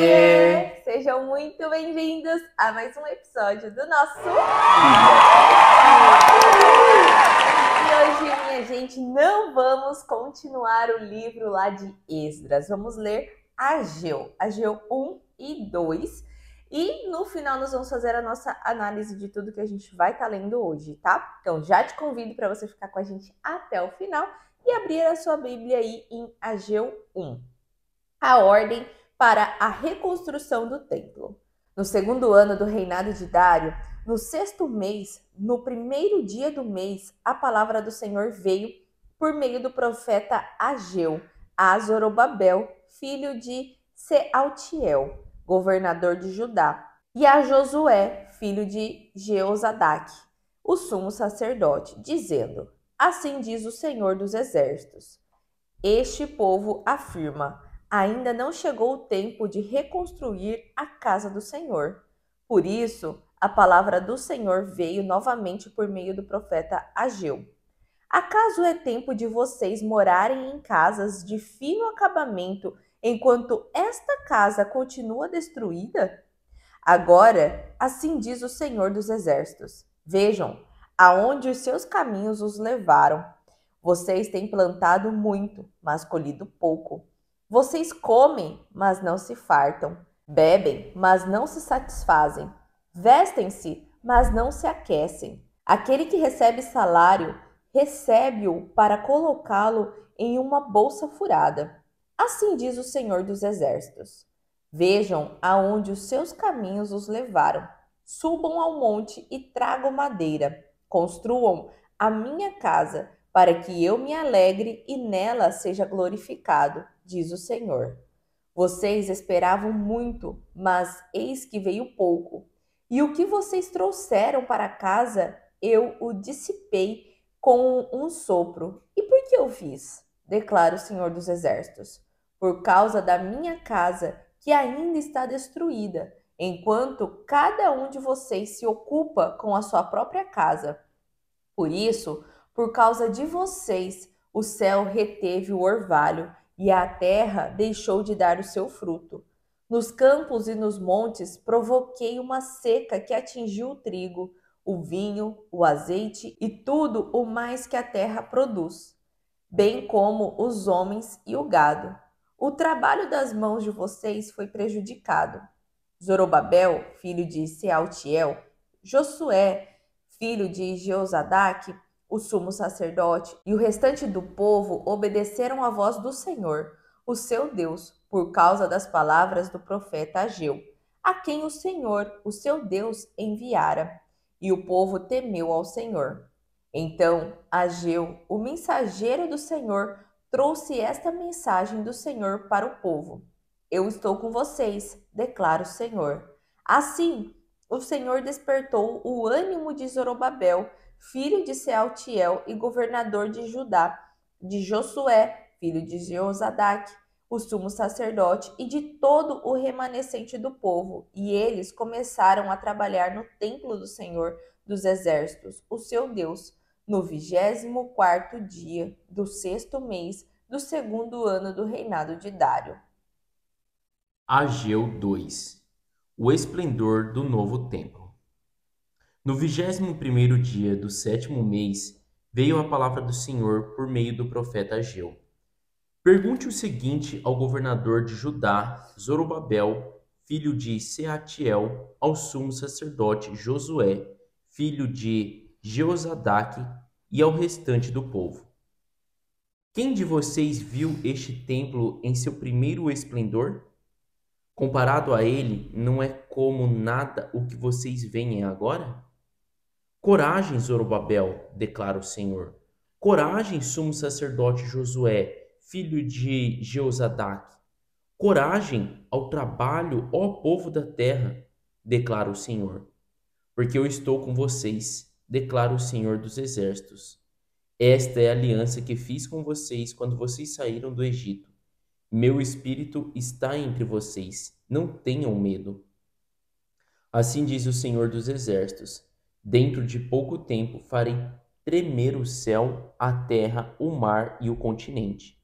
Oiê! Sejam muito bem-vindos a mais um episódio do nosso... E hoje, minha gente, não vamos continuar o livro lá de Esdras. Vamos ler Ageu 1 e 2. E no final nós vamos fazer a nossa análise de tudo que a gente vai estar lendo hoje, tá? Então já te convido para você ficar com a gente até o final e abrir a sua Bíblia aí em Ageu 1. A ordem para a reconstrução do templo. No segundo ano do reinado de Dário, no sexto mês, no primeiro dia do mês, a palavra do Senhor veio por meio do profeta Ageu a Zorobabel, filho de Sealtiel, governador de Judá, e a Josué, filho de Jeozadaque, o sumo sacerdote, dizendo: Assim diz o Senhor dos Exércitos: Este povo afirma: ainda não chegou o tempo de reconstruir a casa do Senhor. Por isso, a palavra do Senhor veio novamente por meio do profeta Ageu. Acaso é tempo de vocês morarem em casas de fino acabamento enquanto esta casa continua destruída? Agora, assim diz o Senhor dos Exércitos: vejam aonde os seus caminhos os levaram. Vocês têm plantado muito, mas colhido pouco. Vocês comem, mas não se fartam. Bebem, mas não se satisfazem. Vestem-se, mas não se aquecem. Aquele que recebe salário, recebe-o para colocá-lo em uma bolsa furada. Assim diz o Senhor dos Exércitos. Vejam aonde os seus caminhos os levaram. Subam ao monte e tragam madeira. Construam a minha casa, para que eu me alegre e nela seja glorificado, diz o Senhor. Vocês esperavam muito, mas eis que veio pouco. E o que vocês trouxeram para casa, eu o dissipei com um sopro. E por que eu fiz? Declara o Senhor dos Exércitos. Por causa da minha casa, que ainda está destruída, enquanto cada um de vocês se ocupa com a sua própria casa. Por isso, por causa de vocês, o céu reteve o orvalho e a terra deixou de dar o seu fruto. Nos campos e nos montes provoquei uma seca que atingiu o trigo, o vinho, o azeite e tudo o mais que a terra produz, bem como os homens e o gado. O trabalho das mãos de vocês foi prejudicado. Zorobabel, filho de Sealtiel, Josué, filho de Jeozadaque, o sumo sacerdote, e o restante do povo obedeceram à voz do Senhor, o seu Deus, por causa das palavras do profeta Ageu, a quem o Senhor, o seu Deus, enviara. E o povo temeu ao Senhor. Então Ageu, o mensageiro do Senhor, trouxe esta mensagem do Senhor para o povo. Eu estou com vocês, declara o Senhor. Assim, o Senhor despertou o ânimo de Zorobabel, filho de Sealtiel e governador de Judá, de Josué, filho de Jeozadaque, o sumo sacerdote, e de todo o remanescente do povo, e eles começaram a trabalhar no templo do Senhor dos Exércitos, o seu Deus, no 24º dia do sexto mês do segundo ano do reinado de Dário. Ageu 2. O esplendor do novo templo. No 21º dia do sétimo mês, veio a palavra do Senhor por meio do profeta Ageu. Pergunte o seguinte ao governador de Judá, Zorobabel, filho de Sealtiel, ao sumo sacerdote Josué, filho de Jeozadaque, e ao restante do povo. Quem de vocês viu este templo em seu primeiro esplendor? Comparado a ele, não é como nada o que vocês veem agora? Coragem, Zorobabel, declara o Senhor. Coragem, sumo sacerdote Josué, filho de Jeozadaque. Coragem ao trabalho, ó povo da terra, declara o Senhor. Porque eu estou com vocês, declara o Senhor dos Exércitos. Esta é a aliança que fiz com vocês quando vocês saíram do Egito. Meu espírito está entre vocês, não tenham medo. Assim diz o Senhor dos Exércitos: dentro de pouco tempo farei tremer o céu, a terra, o mar e o continente.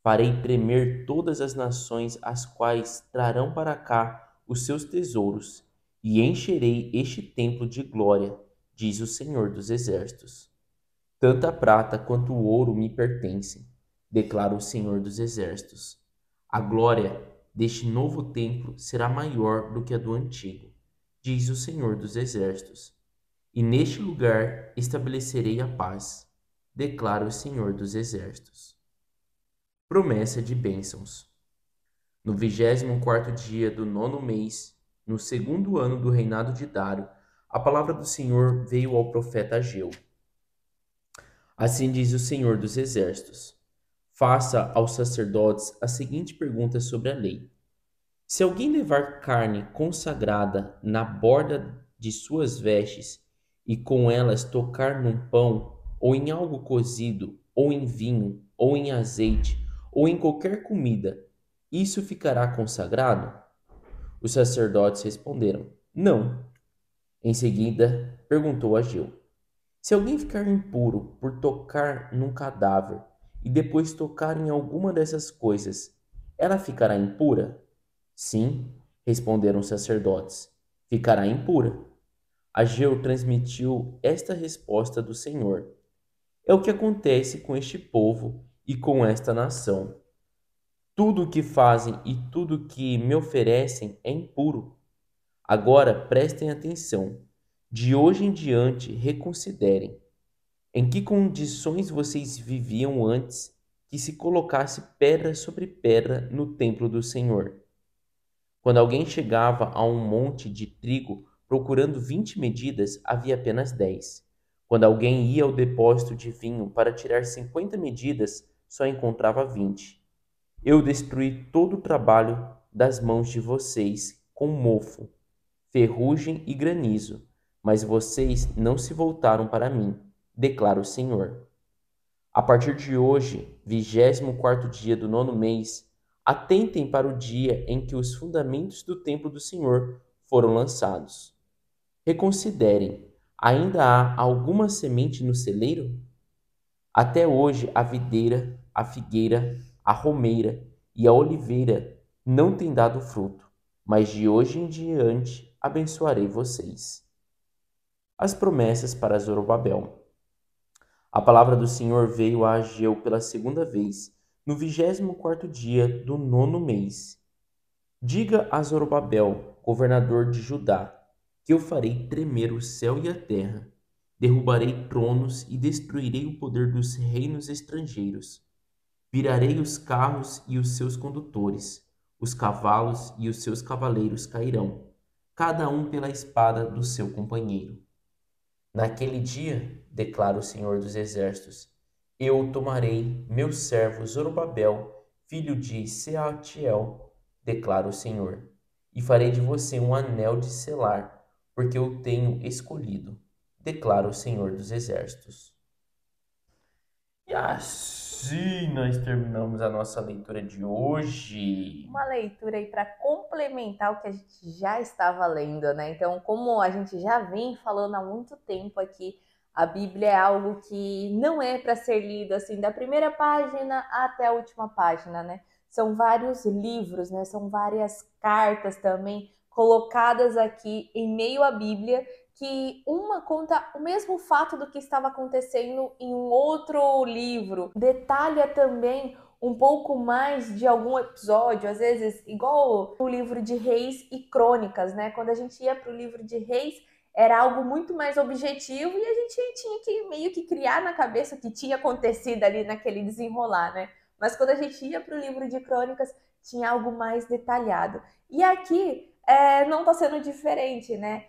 Farei tremer todas as nações, as quais trarão para cá os seus tesouros, e encherei este templo de glória, diz o Senhor dos Exércitos. Tanto a prata quanto o ouro me pertencem, declara o Senhor dos Exércitos. A glória deste novo templo será maior do que a do antigo, diz o Senhor dos Exércitos. E neste lugar estabelecerei a paz, declara o Senhor dos Exércitos. Promessa de bênçãos. No 24º dia do 9º mês, no 2º ano do reinado de Dário, a palavra do Senhor veio ao profeta Ageu. Assim diz o Senhor dos Exércitos: faça aos sacerdotes a seguinte pergunta sobre a lei. Se alguém levar carne consagrada na borda de suas vestes e com elas tocar num pão, ou em algo cozido, ou em vinho, ou em azeite, ou em qualquer comida, isso ficará consagrado? Os sacerdotes responderam: não. Em seguida, perguntou Ageu: se alguém ficar impuro por tocar num cadáver e depois tocar em alguma dessas coisas, ela ficará impura? Sim, responderam os sacerdotes, ficará impura. Ageu transmitiu esta resposta do Senhor: é o que acontece com este povo e com esta nação. Tudo o que fazem e tudo o que me oferecem é impuro. Agora prestem atenção. De hoje em diante, reconsiderem. Em que condições vocês viviam antes que se colocasse pedra sobre pedra no templo do Senhor? Quando alguém chegava a um monte de trigo procurando 20 medidas, havia apenas 10. Quando alguém ia ao depósito de vinho para tirar 50 medidas, só encontrava 20. Eu destruí todo o trabalho das mãos de vocês com mofo, ferrugem e granizo, mas vocês não se voltaram para mim, declara o Senhor. A partir de hoje, 24º dia do 9º mês, atentem para o dia em que os fundamentos do templo do Senhor foram lançados. Reconsiderem, ainda há alguma semente no celeiro? Até hoje a videira, a figueira, a romeira e a oliveira não têm dado fruto, mas de hoje em diante abençoarei vocês. As promessas para Zorobabel. A palavra do Senhor veio a Ageu pela segunda vez, no 24º dia do 9º mês. Diga a Zorobabel, governador de Judá, que eu farei tremer o céu e a terra. Derrubarei tronos e destruirei o poder dos reinos estrangeiros. Virarei os carros e os seus condutores, os cavalos e os seus cavaleiros cairão, cada um pela espada do seu companheiro. Naquele dia, declara o Senhor dos Exércitos, eu tomarei meu servo Zorobabel, filho de Sealtiel, declara o Senhor, e farei de você um anel de selar, porque eu tenho escolhido, declara o Senhor dos Exércitos. E assim nós terminamos a nossa leitura de hoje. Uma leitura aí para complementar o que a gente já estava lendo, né? Então, como a gente já vem falando há muito tempo aqui, a Bíblia é algo que não é para ser lido assim da primeira página até a última página, né? São vários livros, né? São várias cartas também colocadas aqui em meio à Bíblia, que uma conta o mesmo fato do que estava acontecendo em um outro livro, detalha também um pouco mais de algum episódio, às vezes igual o livro de Reis e Crônicas, né? Quando a gente ia para o livro de Reis, era algo muito mais objetivo e a gente tinha que meio que criar na cabeça o que tinha acontecido ali naquele desenrolar, né? Mas quando a gente ia para o livro de Crônicas, tinha algo mais detalhado. E aqui não está sendo diferente, né?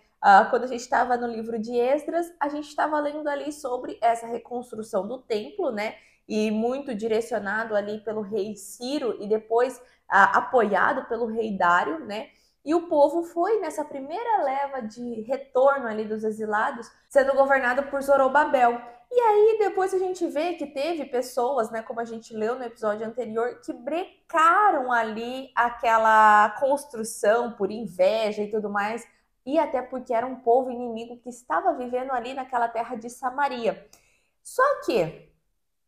Quando a gente estava no livro de Esdras, a gente estava lendo ali sobre essa reconstrução do templo, né? E muito direcionado ali pelo rei Ciro e depois apoiado pelo rei Dário, né? E o povo foi nessa primeira leva de retorno ali dos exilados, sendo governado por Zorobabel. E aí depois a gente vê que teve pessoas, né, como a gente leu no episódio anterior, que brecaram ali aquela construção por inveja e tudo mais, e até porque era um povo inimigo que estava vivendo ali naquela terra de Samaria. Só que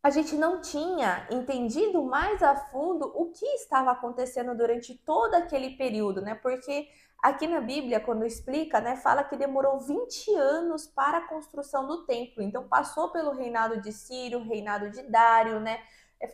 a gente não tinha entendido mais a fundo o que estava acontecendo durante todo aquele período, né? Porque aqui na Bíblia, quando explica, né, fala que demorou 20 anos para a construção do templo. Então passou pelo reinado de Ciro, reinado de Dário, né?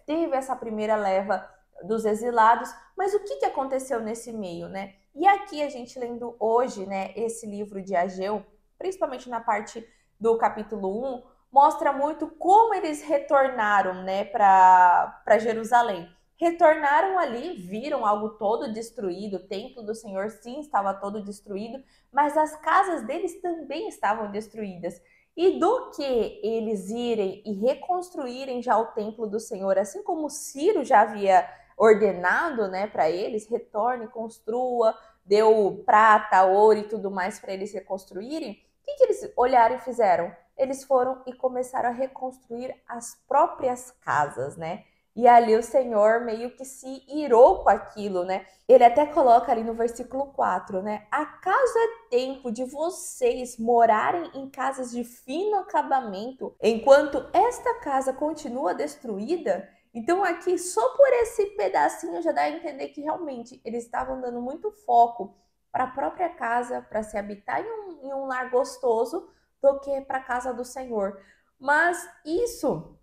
Teve essa primeira leva dos exilados, mas o que aconteceu nesse meio, né? E aqui a gente lendo hoje, né, esse livro de Ageu, principalmente na parte do capítulo 1, mostra muito como eles retornaram, né, para Jerusalém. Retornaram ali, viram algo todo destruído, o templo do Senhor sim estava todo destruído, mas as casas deles também estavam destruídas. E do que eles irem e reconstruírem já o templo do Senhor, assim como Ciro já havia ordenado, né, para eles, retorne, construa, deu prata, ouro e tudo mais para eles reconstruírem, o que eles olharam e fizeram? Eles foram e começaram a reconstruir as próprias casas, né? E ali o Senhor meio que se irou com aquilo, né? Ele até coloca ali no versículo 4, né? Acaso é tempo de vocês morarem em casas de fino acabamento, enquanto esta casa continua destruída? Então aqui, só por esse pedacinho já dá a entender que realmente eles estavam dando muito foco para a própria casa, para se habitar em um lar gostoso, do que para a casa do Senhor. Mas isso,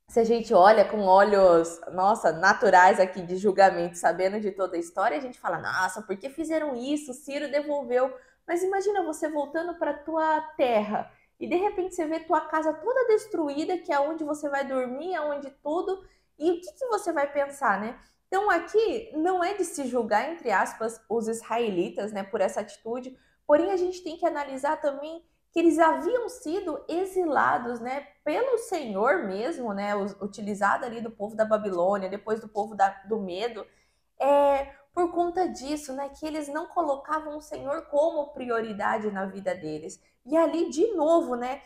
se a gente olha com olhos, nossa, naturais aqui de julgamento, sabendo de toda a história, a gente fala, nossa, por que fizeram isso? Ciro devolveu. Mas imagina você voltando para tua terra e de repente você vê tua casa toda destruída, que é onde você vai dormir, é onde tudo, e o que você vai pensar, né? Então aqui não é de se julgar, entre aspas, os israelitas, né, por essa atitude, porém a gente tem que analisar também que eles haviam sido exilados, né, pelo Senhor mesmo, né, utilizado ali do povo da Babilônia, depois do povo do Medo, por conta disso, né, que eles não colocavam o Senhor como prioridade na vida deles. E ali, de novo, né,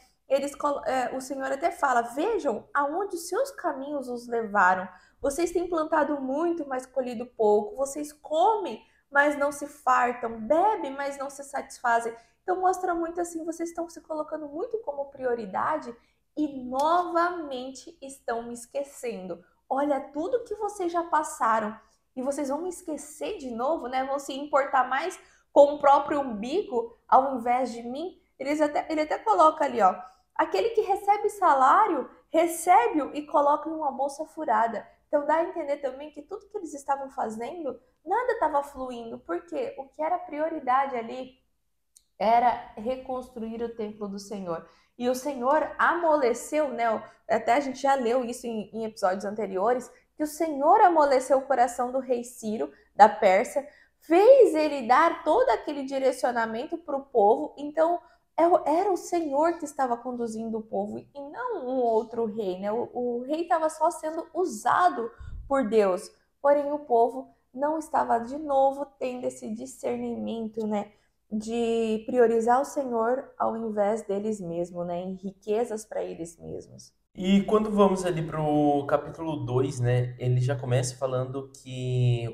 o Senhor até fala, vejam aonde os seus caminhos os levaram. Vocês têm plantado muito, mas colhido pouco. Vocês comem, mas não se fartam. Bebem, mas não se satisfazem. Então mostra muito assim, vocês estão se colocando muito como prioridade e novamente estão me esquecendo. Olha tudo que vocês já passaram e vocês vão me esquecer de novo, né? Vão se importar mais com o próprio umbigo ao invés de mim. Ele até coloca ali, ó, aquele que recebe salário, recebe-o e coloca em uma bolsa furada. Então dá a entender também que tudo que eles estavam fazendo, nada estava fluindo, porque o que era prioridade ali era reconstruir o templo do Senhor. E o Senhor amoleceu, né? Até a gente já leu isso em episódios anteriores, que o Senhor amoleceu o coração do rei Ciro, da Pérsia, fez ele dar todo aquele direcionamento para o povo. Então, era o Senhor que estava conduzindo o povo e não um outro rei, né? O rei estava só sendo usado por Deus, porém o povo não estava de novo tendo esse discernimento, né? De priorizar o Senhor ao invés deles mesmos, né? Em riquezas para eles mesmos. E quando vamos ali para o capítulo 2, né, ele já começa falando que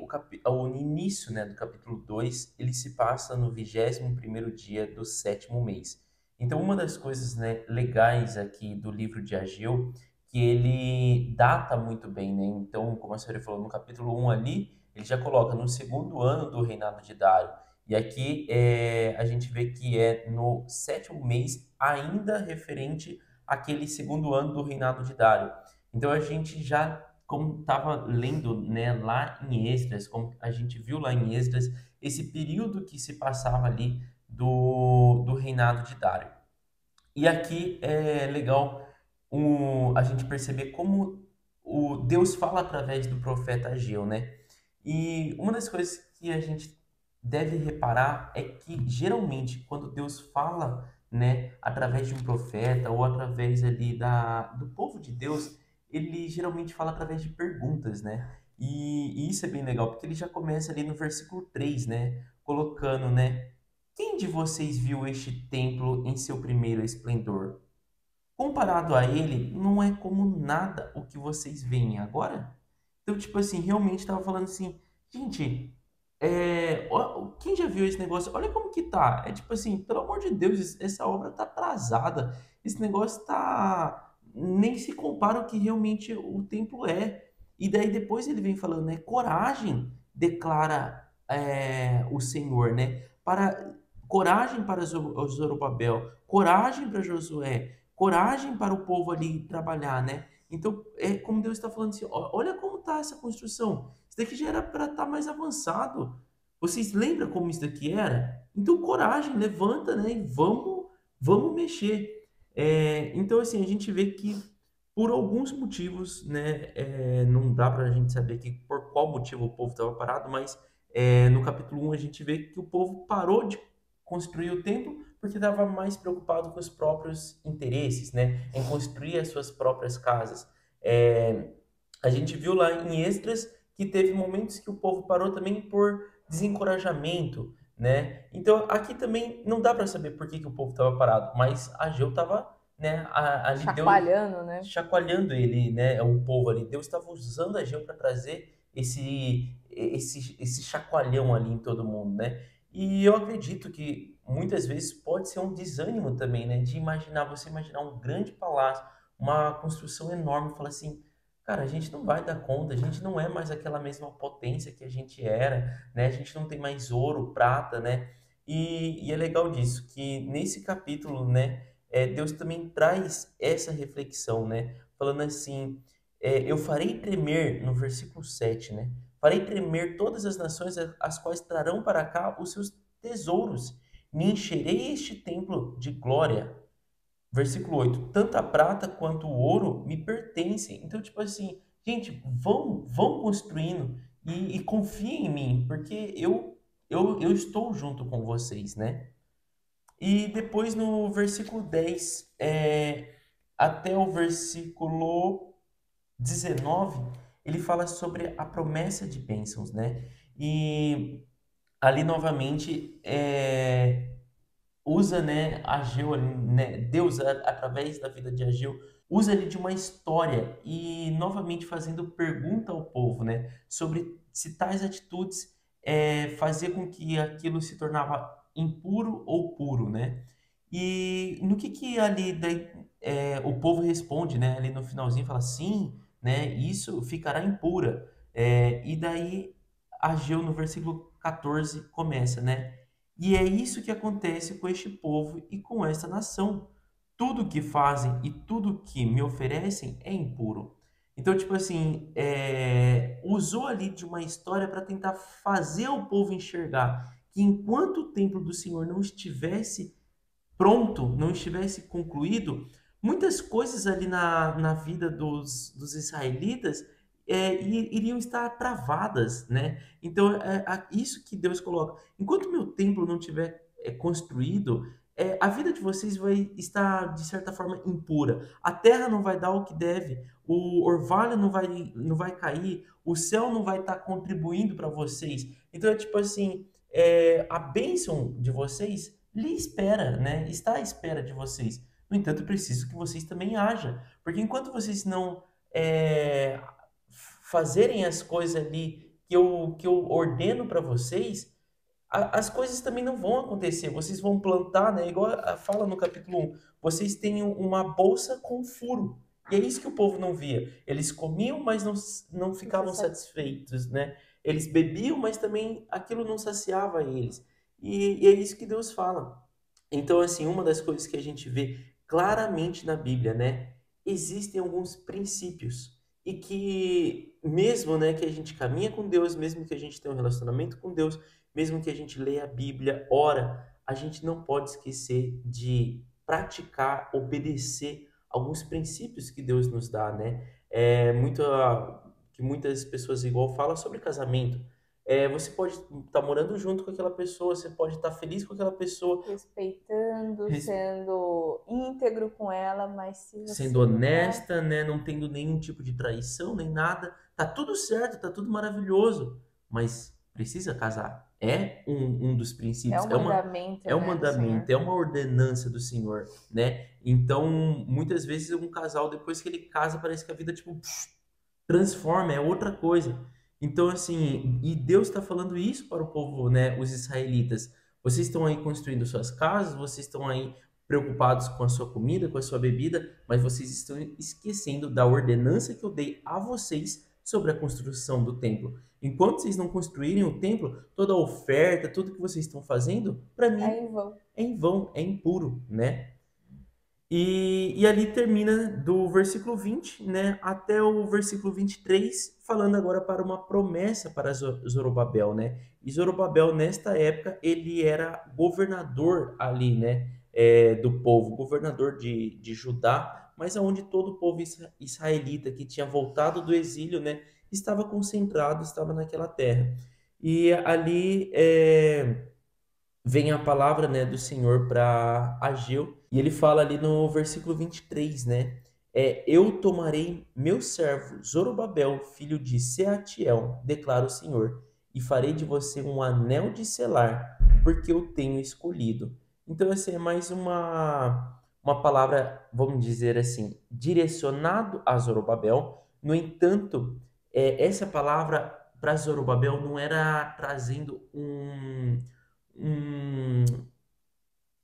o início, né, do capítulo 2 ele se passa no 21º dia do 7º mês. Então, uma das coisas, né, legais aqui do livro de Ageu, que ele data muito bem, né? Então, como a senhora falou, no capítulo 1 ali, ele já coloca no 2º ano do reinado de Dário. E aqui a gente vê que é no 7º mês, ainda referente aquele 2º ano do reinado de Dário. Então a gente já, como estava lendo, né, lá em Esdras, como a gente viu lá em Esdras, esse período que se passava ali do reinado de Dário. E aqui é legal a gente perceber como o Deus fala através do profeta Ageu, né? E uma das coisas que a gente deve reparar é que geralmente quando Deus fala, né, através de um profeta ou através ali do povo de Deus, ele geralmente fala através de perguntas, né? E isso é bem legal, porque ele já começa ali no versículo 3, né, colocando, né, quem de vocês viu este templo em seu primeiro esplendor? Comparado a ele, não é como nada o que vocês veem agora. Então, tipo assim, realmente estava falando assim, gente, quem já viu esse negócio? Olha como que tá. É tipo assim, pelo amor de Deus, essa obra tá atrasada. Esse negócio tá. nem se compara ao que realmente o templo é. E daí depois ele vem falando, né? Coragem, declara o Senhor, né? Coragem para Zorobabel, coragem para Josué, coragem para o povo ali trabalhar, né? Então, é como Deus está falando assim, olha como está essa construção. Isso daqui já era para estar mais avançado. Vocês lembram como isso daqui era? Então, coragem, levanta, né? E vamos mexer. Então, assim, a gente vê que por alguns motivos, né? Não dá para a gente saber que por qual motivo o povo estava parado, mas no capítulo 1 a gente vê que o povo parou de construir o templo porque estava mais preocupado com os próprios interesses, né? Em construir as suas próprias casas. É, a gente viu lá em Esdras que teve momentos que o povo parou também por desencorajamento, né? Então aqui também não dá para saber por que o povo estava parado, mas Ageu estava, né? Ali Deus Chacoalhando, né? chacoalhando ele, né? O povo ali, Deus estava usando Ageu para trazer esse chacoalhão ali em todo mundo, né? E eu acredito que muitas vezes pode ser um desânimo também, né? De imaginar, você imaginar um grande palácio, uma construção enorme, e falar assim, cara, a gente não vai dar conta, a gente não é mais aquela mesma potência que a gente era, né? A gente não tem mais ouro, prata, né? E é legal disso, que nesse capítulo, né, Deus também traz essa reflexão, né? Falando assim, eu farei tremer, no versículo 7, né? Farei tremer todas as nações, as quais trarão para cá os seus tesouros. Me encherei este templo de glória. Versículo 8: tanto a prata quanto o ouro me pertencem. Então, tipo assim, gente, vão construindo e confiem em mim, porque eu estou junto com vocês, né? E depois no versículo 10 até o versículo 19, ele fala sobre a promessa de bênçãos, né? E ali novamente usa, né, Ageu, né, Deus através da vida de Ageu usa ele de uma história e novamente fazendo pergunta ao povo, né, sobre se tais atitudes fazia com que aquilo se tornava impuro ou puro, né? E no que ali daí, o povo responde, né, ali no finalzinho fala sim, né, isso ficará impura. E daí Ageu no versículo 14 começa, né? E é isso que acontece com este povo e com esta nação. Tudo que fazem e tudo que me oferecem é impuro. Então, tipo assim, usou ali de uma história para tentar fazer o povo enxergar que enquanto o templo do Senhor não estivesse pronto, não estivesse concluído, muitas coisas ali na vida dos israelitas iriam estar travadas, né? Então, isso que Deus coloca. Enquanto o meu templo não estiver construído, a vida de vocês vai estar, de certa forma, impura. A terra não vai dar o que deve, o orvalho não vai cair, o céu não vai estar contribuindo para vocês. Então, é tipo assim, a bênção de vocês lhe espera, né? Está à espera de vocês. No entanto, eu preciso que vocês também hajam, porque enquanto vocês não é, fazerem as coisas ali que eu ordeno para vocês, as coisas também não vão acontecer. Vocês vão plantar, né? Igual fala no capítulo 1, vocês têm uma bolsa com furo. E é isso que o povo não via. Eles comiam, mas não ficavam satisfeitos, né? Eles bebiam, mas também aquilo não saciava eles. E é isso que Deus fala. Então, assim, uma das coisas que a gente vê claramente na Bíblia, né? Existem alguns princípios e que mesmo, né, que a gente caminha com Deus, mesmo que a gente tenha um relacionamento com Deus, mesmo que a gente leia a Bíblia, ora, a gente não pode esquecer de praticar, obedecer alguns princípios que Deus nos dá, né? Que muitas pessoas igual falam sobre casamento. Você pode estar morando junto com aquela pessoa, você pode estar feliz com aquela pessoa, Respeitando, sendo íntegro com ela, mas se você sendo honesta, né, não tendo nenhum tipo de traição, nem nada, tá tudo certo, tá tudo maravilhoso, mas precisa casar. É um dos é princípios, um mandamento, é um né, do Senhor. mandamento, é uma ordenança do Senhor, né? Então, muitas vezes um casal, depois que ele casa, parece que a vida, tipo, transforma, é outra coisa. Então, assim, e Deus está falando isso para o povo, né, os israelitas. Vocês estão aí construindo suas casas, vocês estão aí preocupados com a sua comida, com a sua bebida, mas vocês estão esquecendo da ordenança que eu dei a vocês sobre a construção do templo. Enquanto vocês não construírem o templo, toda a oferta, tudo que vocês estão fazendo, para É mim em vão. é em vão, é impuro, né? E ali termina do versículo 20, né, até o versículo 23, falando agora para uma promessa para Zorobabel, né? E Zorobabel, nesta época, ele era governador ali, né, do povo, governador de Judá, mas aonde todo o povo israelita que tinha voltado do exílio, né, estava concentrado, estava naquela terra. E ali vem a palavra, né, do Senhor para Ageu, e ele fala ali no versículo 23, né? Eu tomarei meu servo Zorobabel, filho de Seatiel, declara o Senhor, e farei de você um anel de selar, porque eu tenho escolhido. Então, assim, é mais uma palavra, vamos dizer assim, direcionado a Zorobabel. No entanto, essa palavra para Zorobabel não era trazendo um engra-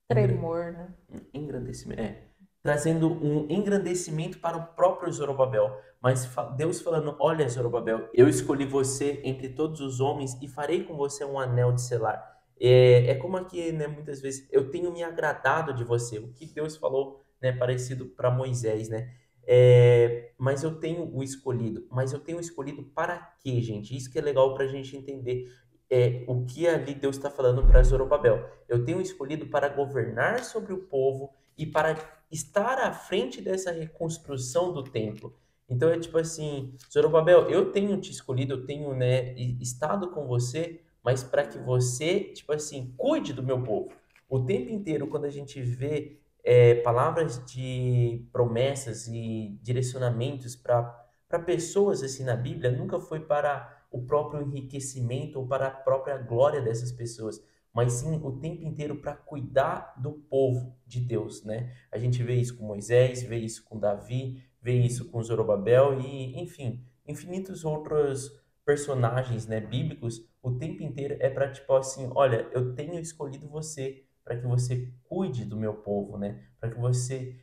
Tremor, né? engrandecimento, trazendo um engrandecimento para o próprio Zorobabel, mas Deus falando, olha Zorobabel, eu escolhi você entre todos os homens e farei com você um anel de selar. É como aqui, né, muitas vezes, eu tenho me agradado de você, o que Deus falou, né, parecido para Moisés, né? Mas eu tenho o escolhido. Mas eu tenho o escolhido para quê, gente? Isso que é legal para a gente entender o que ali Deus está falando para Zorobabel. Eu tenho escolhido para governar sobre o povo e para estar à frente dessa reconstrução do templo. Então é tipo assim, Zorobabel, eu tenho te escolhido, eu tenho, né, estado com você, mas para que você, tipo assim, cuide do meu povo. O tempo inteiro, quando a gente vê palavras de promessas e direcionamentos para pessoas assim na Bíblia, nunca foi para o próprio enriquecimento ou para a própria glória dessas pessoas, mas sim o tempo inteiro para cuidar do povo de Deus, né? A gente vê isso com Moisés, vê isso com Davi, vê isso com Zorobabel e, enfim, infinitos outros personagens, né, bíblicos. O tempo inteiro é para tipo assim, olha, eu tenho escolhido você para que você cuide do meu povo, né? Para que você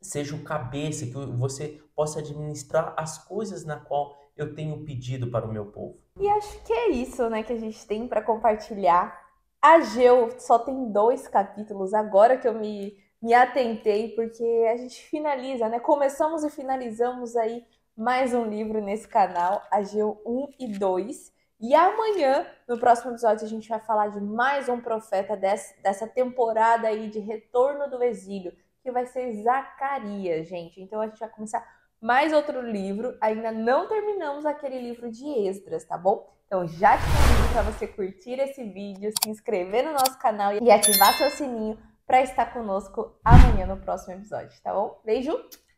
seja o cabeça, que você possa administrar as coisas na qual eu tenho pedido para o meu povo. E acho que é isso, né, que a gente tem para compartilhar. Ageu só tem 2 capítulos, agora que eu me atentei, porque a gente finaliza, né? Começamos e finalizamos aí mais um livro nesse canal, Ageu 1 e 2. E amanhã, no próximo episódio, a gente vai falar de mais um profeta dessa temporada aí de retorno do exílio, que vai ser Zacarias, gente. Então a gente vai começar mais outro livro. Ainda não terminamos aquele livro de Esdras, tá bom? Então já te convido para você curtir esse vídeo, se inscrever no nosso canal e ativar seu sininho para estar conosco amanhã no próximo episódio, tá bom? Beijo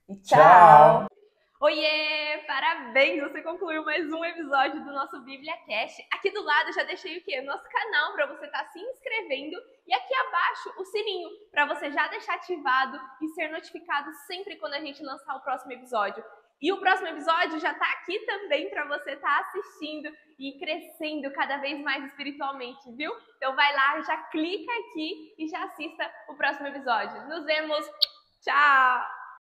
e tchau! Tchau! Oiê! Parabéns! Você concluiu mais um episódio do nosso Bíblia Cast. Aqui do lado eu já deixei o quê? O nosso canal para você estar se inscrevendo e aqui abaixo o sininho para você já deixar ativado e ser notificado sempre quando a gente lançar o próximo episódio. E o próximo episódio já tá aqui também para você estar assistindo e crescendo cada vez mais espiritualmente, viu? Então vai lá, já clica aqui e já assista o próximo episódio. Nos vemos! Tchau!